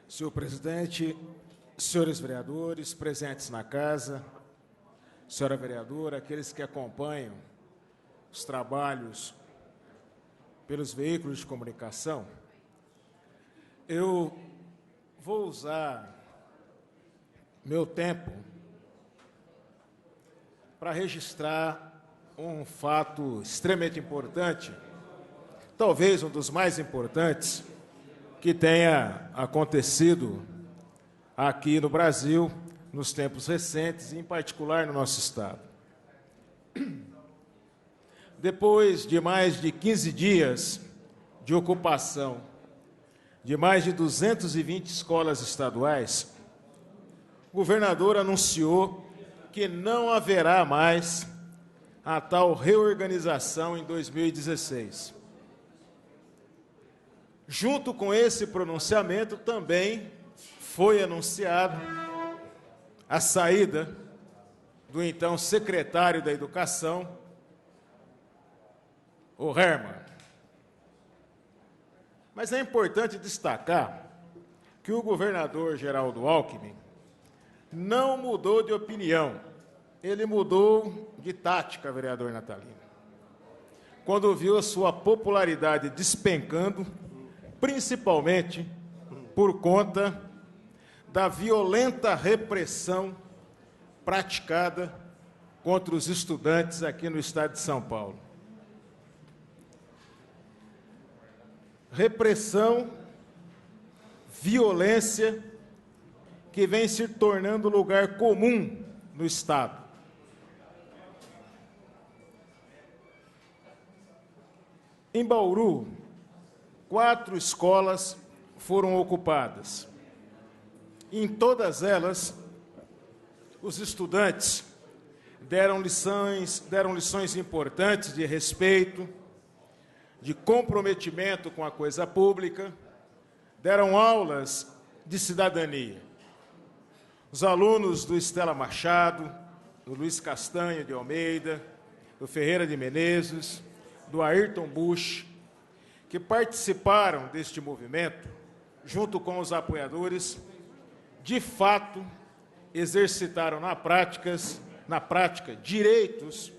Senhor presidente, senhores vereadores, presentes na casa, senhora vereadora, aqueles que acompanham os trabalhos pelos veículos de comunicação, eu vou usar meu tempo para registrar um fato extremamente importante, talvez um dos mais importantes que tenha acontecido aqui no Brasil nos tempos recentes, e em particular no nosso estado. Depois de mais de 15 dias de ocupação de mais de 220 escolas estaduais, o governador anunciou que não haverá mais a tal reorganização em 2016. Junto com esse pronunciamento, também foi anunciada a saída do então secretário da Educação, o Herman. Mas é importante destacar que o governador Geraldo Alckmin não mudou de opinião, ele mudou de tática, vereador Natalino, quando viu a sua popularidade despencando, principalmente por conta da violenta repressão praticada contra os estudantes aqui no estado de São Paulo. Repressão, violência, que vem se tornando lugar comum no estado. Em Bauru, 4 escolas foram ocupadas. Em todas elas, os estudantes deram lições importantes de respeito, de comprometimento com a coisa pública, deram aulas de cidadania. Os alunos do Estela Machado, do Luiz Castanho de Almeida, do Ferreira de Menezes, do Ayrton Busch, que participaram deste movimento, junto com os apoiadores, de fato, exercitaram na prática, direitos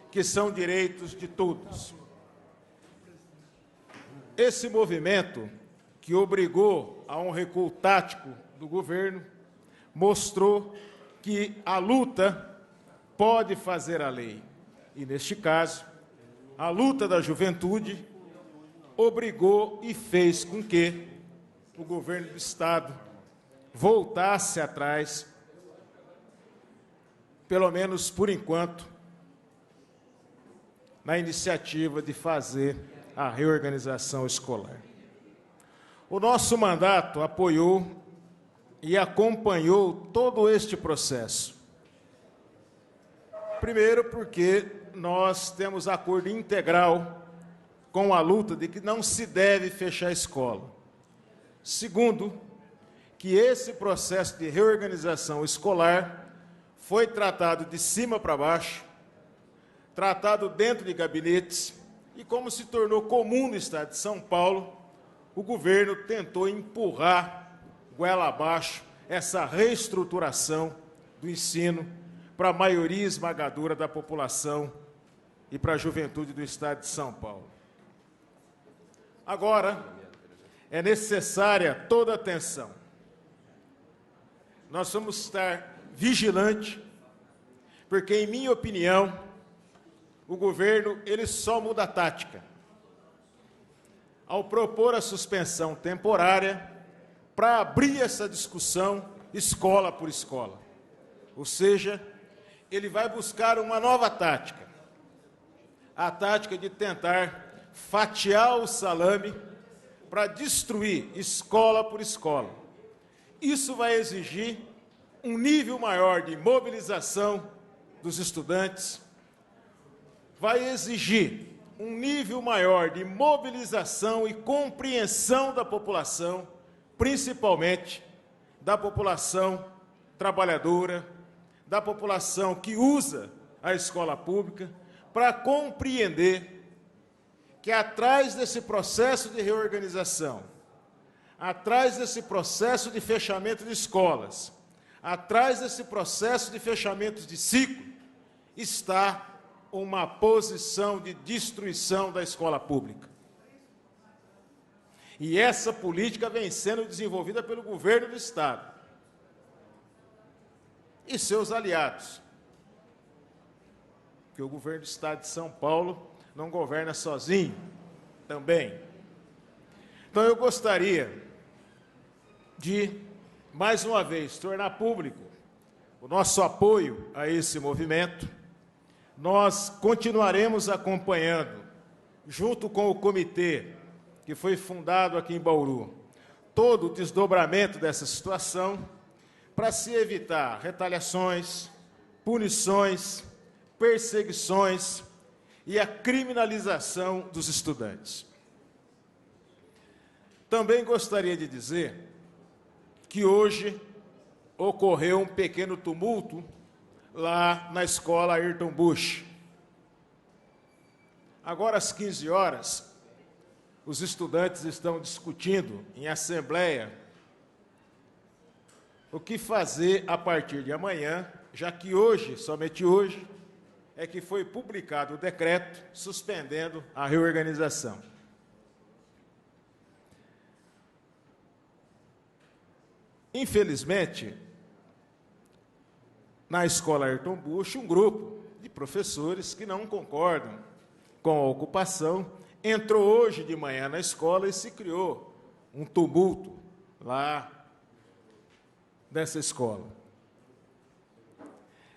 que são direitos de todos. Esse movimento, que obrigou a um recuo tático do governo, mostrou que a luta pode fazer a lei. E, neste caso, a luta da juventude obrigou e fez com que o governo do estado voltasse atrás, pelo menos por enquanto, na iniciativa de fazer a reorganização escolar. O nosso mandato apoiou e acompanhou todo este processo. Primeiro, porque nós temos acordo integral com a luta de que não se deve fechar a escola. Segundo, que esse processo de reorganização escolar foi tratado de cima para baixo, tratado dentro de gabinetes, e como se tornou comum no estado de São Paulo, o governo tentou empurrar goela abaixo essa reestruturação do ensino para a maioria esmagadora da população e para a juventude do estado de São Paulo. Agora, é necessária toda a atenção. Nós vamos estar vigilantes, porque, em minha opinião, o governo ele só muda a tática ao propor a suspensão temporária para abrir essa discussão escola por escola. Ou seja, ele vai buscar uma nova tática, a tática de tentar fatiar o salame para destruir escola por escola. Isso vai exigir um nível maior de mobilização dos estudantes, vai exigir um nível maior de mobilização e compreensão da população, principalmente da população trabalhadora, da população que usa a escola pública, para compreender que atrás desse processo de reorganização, atrás desse processo de fechamento de escolas, atrás desse processo de fechamento de ciclo, está uma posição de destruição da escola pública. E essa política vem sendo desenvolvida pelo governo do Estado e seus aliados, porque o governo do Estado de São Paulo não governa sozinho também. Então, eu gostaria de, mais uma vez, tornar público o nosso apoio a esse movimento. Nós continuaremos acompanhando, junto com o comitê que foi fundado aqui em Bauru, todo o desdobramento dessa situação, para se evitar retaliações, punições, perseguições e a criminalização dos estudantes. Também gostaria de dizer que hoje ocorreu um pequeno tumulto lá na escola Ayrton Busch. Agora, às 15 horas, os estudantes estão discutindo em assembleia o que fazer a partir de amanhã, já que hoje, somente hoje, é que foi publicado o decreto suspendendo a reorganização. Infelizmente, na escola Ayrton Busch, um grupo de professores que não concordam com a ocupação entrou hoje de manhã na escola e se criou um tumulto lá dessa escola.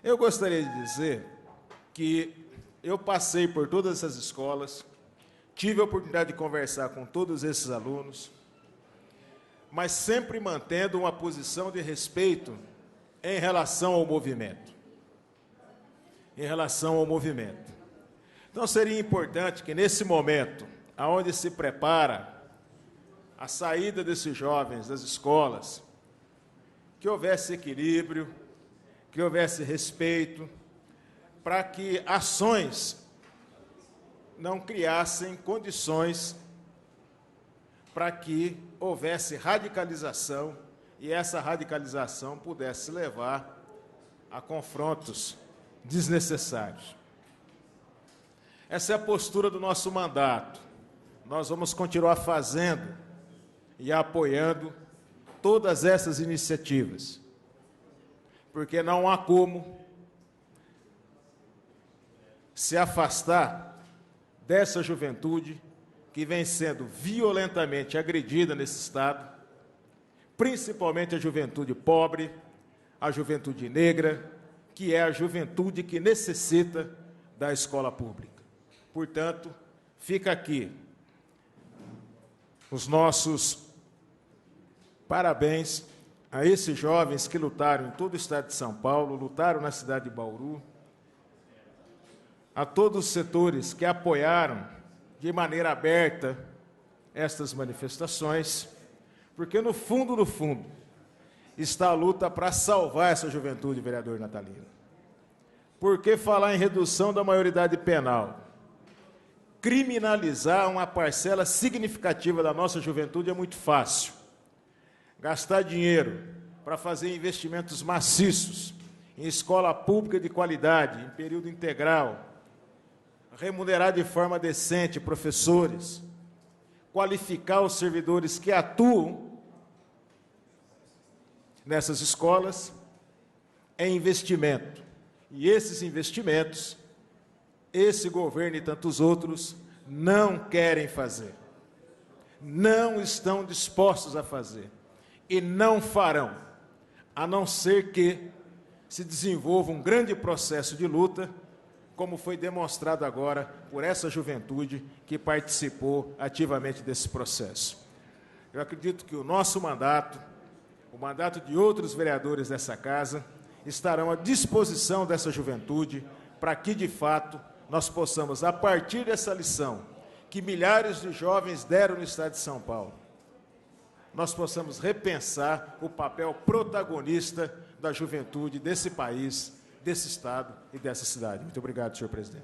Eu gostaria de dizer que eu passei por todas essas escolas, tive a oportunidade de conversar com todos esses alunos, mas sempre mantendo uma posição de respeito em relação ao movimento. Em relação ao movimento. Então, seria importante que, nesse momento, onde se prepara a saída desses jovens das escolas, que houvesse equilíbrio, que houvesse respeito, para que ações não criassem condições para que houvesse radicalização e essa radicalização pudesse levar a confrontos desnecessários. Essa é a postura do nosso mandato. Nós vamos continuar fazendo e apoiando todas essas iniciativas, porque não há como se afastar dessa juventude que vem sendo violentamente agredida nesse Estado, principalmente a juventude pobre, a juventude negra, que é a juventude que necessita da escola pública. Portanto, fica aqui os nossos parabéns a esses jovens que lutaram em todo o Estado de São Paulo, lutaram na cidade de Bauru, a todos os setores que apoiaram de maneira aberta estas manifestações, porque no fundo, está a luta para salvar essa juventude, vereador Natalino. Por que falar em redução da maioridade penal? Criminalizar uma parcela significativa da nossa juventude é muito fácil. Gastar dinheiro para fazer investimentos maciços em escola pública de qualidade, em período integral, remunerar de forma decente professores, qualificar os servidores que atuam nessas escolas, é investimento. E esses investimentos, esse governo e tantos outros não querem fazer, não estão dispostos a fazer e não farão, a não ser que se desenvolva um grande processo de luta, como foi demonstrado agora por essa juventude que participou ativamente desse processo. Eu acredito que o nosso mandato, o mandato de outros vereadores dessa casa, estarão à disposição dessa juventude para que, de fato, nós possamos, a partir dessa lição que milhares de jovens deram no Estado de São Paulo, nós possamos repensar o papel protagonista da juventude desse país, desse Estado e dessa cidade. Muito obrigado, senhor presidente.